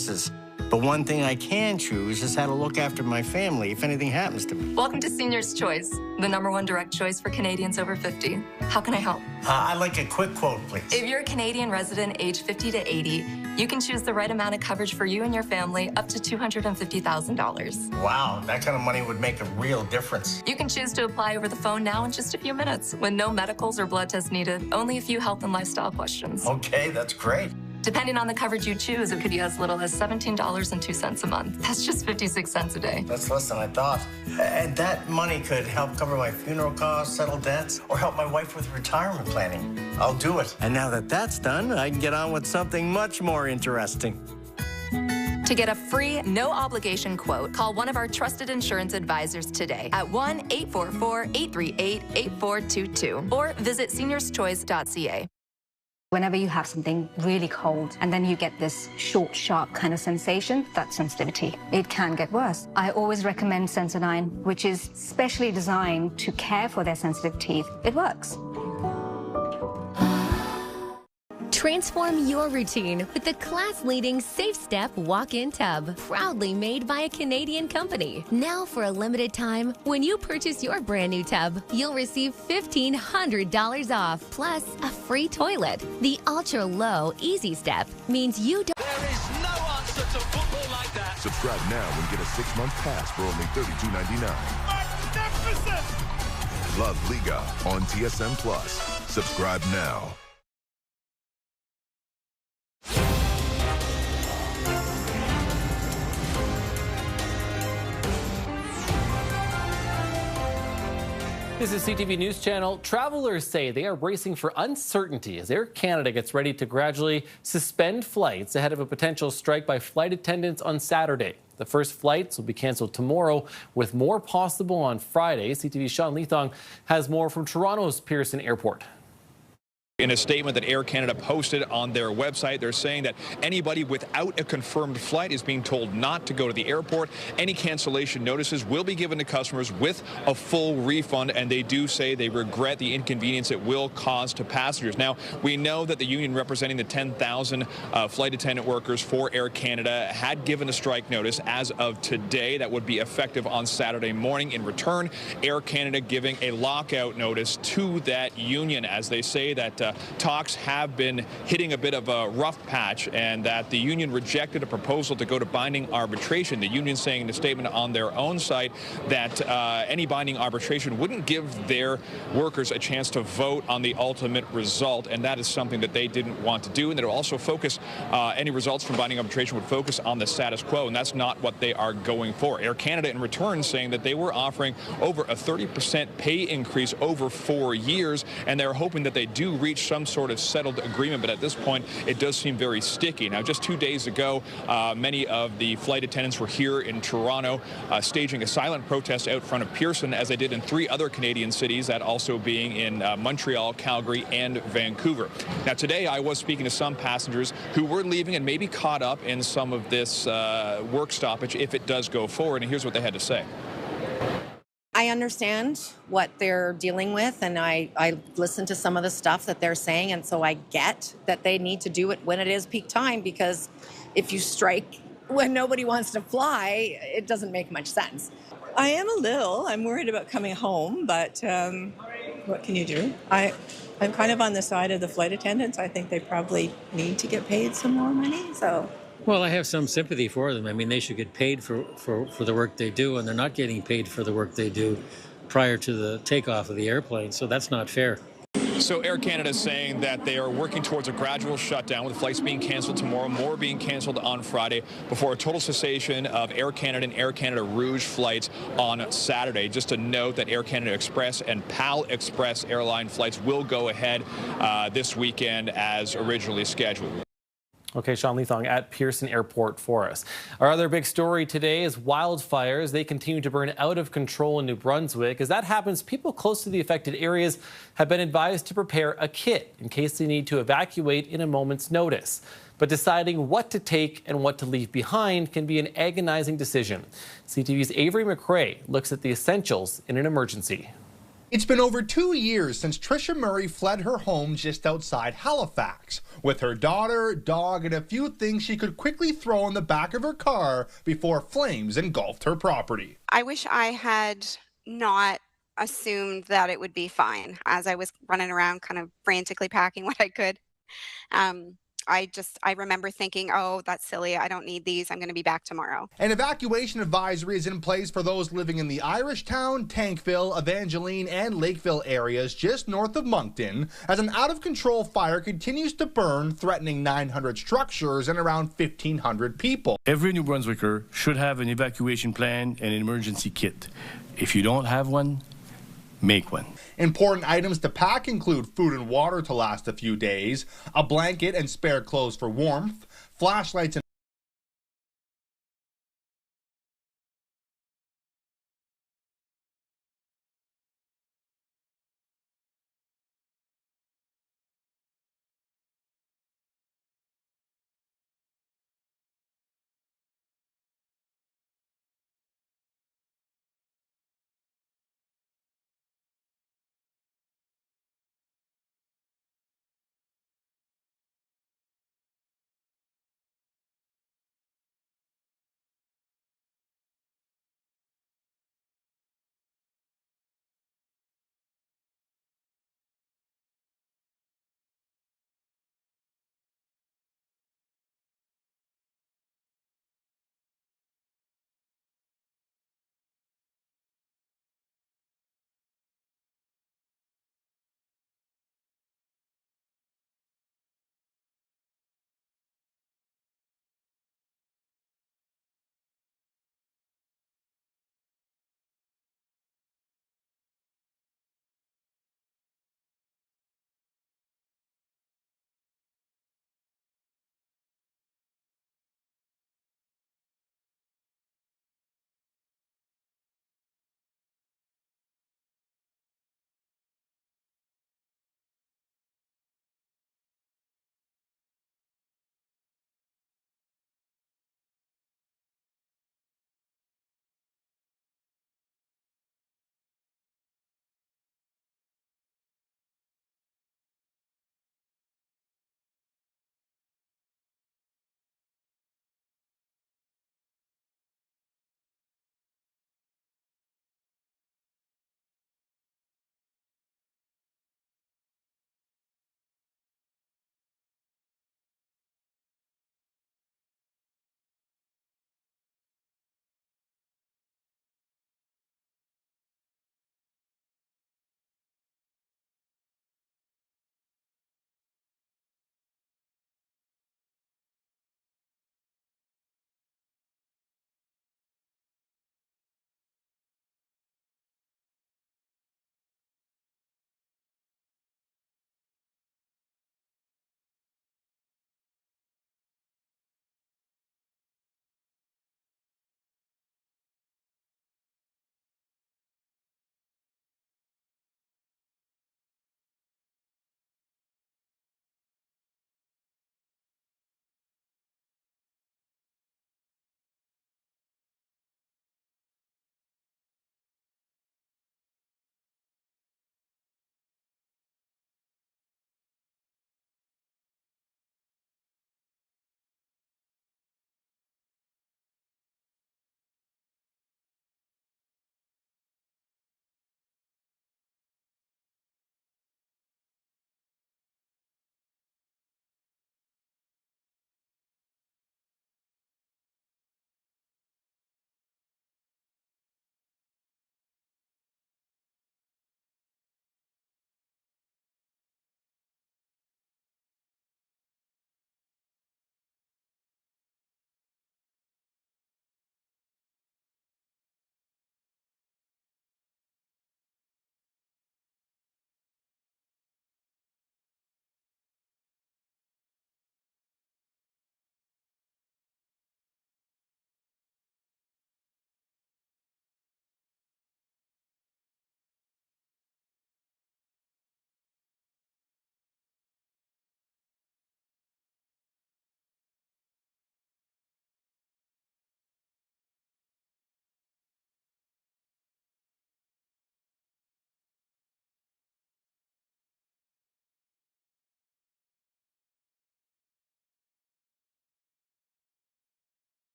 choices. The one thing I can choose is how to look after my family if anything happens to me. Welcome to Senior's Choice, the #1 direct choice for Canadians over 50. How can I help? I'd like a quick quote, please. If you're a Canadian resident aged 50 to 80, you can choose the right amount of coverage for you and your family up to $250,000. Wow, that kind of money would make a real difference. You can choose to apply over the phone now in just a few minutes with no medicals or blood tests needed, only a few health and lifestyle questions. Okay, that's great. Depending on the coverage you choose, it could be as little as $17.02 a month. That's just 56 cents a day. That's less than I thought. And that money could help cover my funeral costs, settle debts, or help my wife with retirement planning. I'll do it. And now that that's done, I can get on with something much more interesting. To get a free, no-obligation quote, call one of our trusted insurance advisors today at 1-844-838-8422 or visit seniorschoice.ca. Whenever you have something really cold and then you get this short, sharp kind of sensation, that's sensitivity. It can get worse. I always recommend Sensodyne, which is specially designed to care for their sensitive teeth. It works. Transform your routine with the class-leading Safe Step walk-in tub, proudly made by a Canadian company. Now for a limited time, when you purchase your brand new tub, you'll receive $1,500 off, plus a free toilet. The ultra-low Easy Step means you don't... There is no answer to football like that. Subscribe now and get a 6-month pass for only $32.99. Magnificent! La Liga on TSN Plus. Subscribe now. This is CTV News Channel. Travelers say they are bracing for uncertainty as Air Canada gets ready to gradually suspend flights ahead of a potential strike by flight attendants on Saturday. The first flights will be canceled tomorrow, with more possible on Friday. CTV's Sean Leathong has more from Toronto's Pearson Airport. In a statement that Air Canada posted on their website, they're saying that anybody without a confirmed flight is being told not to go to the airport. Any cancellation notices will be given to customers with a full refund, and they do say they regret the inconvenience it will cause to passengers. Now, we know that the union representing the 10,000 flight attendant workers for Air Canada had given a strike notice as of today that would be effective on Saturday morning. In return, Air Canada giving a lockout notice to that union, as they say that talks have been hitting a bit of a rough patch, and that the union rejected a proposal to go to binding arbitration. The union saying in a statement on their own site that any binding arbitration wouldn't give their workers a chance to vote on the ultimate result, and that is something that they didn't want to do, and that it will also focus, any results from binding arbitration would focus on the status quo, and that's not what they are going for. Air Canada in return saying that they were offering over a 30% pay increase over 4 years, and they're hoping that they do reach some sort of settled agreement, but at this point it does seem very sticky. Now, just 2 days ago, many of the flight attendants were here in Toronto staging a silent protest out front of Pearson, as they did in 3 other Canadian cities, that also being in Montreal, Calgary, and Vancouver. Now, today I was speaking to some passengers who were leaving and maybe caught up in some of this work stoppage if it does go forward, and here's what they had to say. I understand what they're dealing with, and I listen to some of the stuff that they're saying, and so I get that they need to do it when it is peak time, because if you strike when nobody wants to fly, it doesn't make much sense. I am a little. I'm worried about coming home, but what can you do? I'm kind of on the side of the flight attendants. I think they probably need to get paid some more money, so... Well, I have some sympathy for them. I mean, they should get paid for the work they do, and they're not getting paid for the work they do prior to the takeoff of the airplane, so that's not fair. So Air Canada is saying that they are working towards a gradual shutdown, with flights being canceled tomorrow, more being canceled on Friday, before a total cessation of Air Canada and Air Canada Rouge flights on Saturday. Just to note that Air Canada Express and PAL Express airline flights will go ahead this weekend as originally scheduled. Okay, Sean Leathong at Pearson Airport for us. Our other big story today is wildfires. They continue to burn out of control in New Brunswick. As that happens, people close to the affected areas have been advised to prepare a kit in case they need to evacuate in a moment's notice. But deciding what to take and what to leave behind can be an agonizing decision. CTV's Avery McRae looks at the essentials in an emergency. It's been over 2 years since Tricia Murray fled her home just outside Halifax with her daughter, dog, and a few things she could quickly throw in the back of her car before flames engulfed her property. I wish I had not assumed that it would be fine as I was running around kind of frantically packing what I could. I remember thinking, oh, that's silly. I don't need these. I'm going to be back tomorrow. An evacuation advisory is in place for those living in the Irishtown, Tankville, Evangeline, and Lakeville areas just north of Moncton as an out-of-control fire continues to burn, threatening 900 structures and around 1,500 people. Every New Brunswicker should have an evacuation plan and an emergency kit. If you don't have one, make one. Important items to pack include food and water to last a few days, a blanket and spare clothes for warmth, flashlights and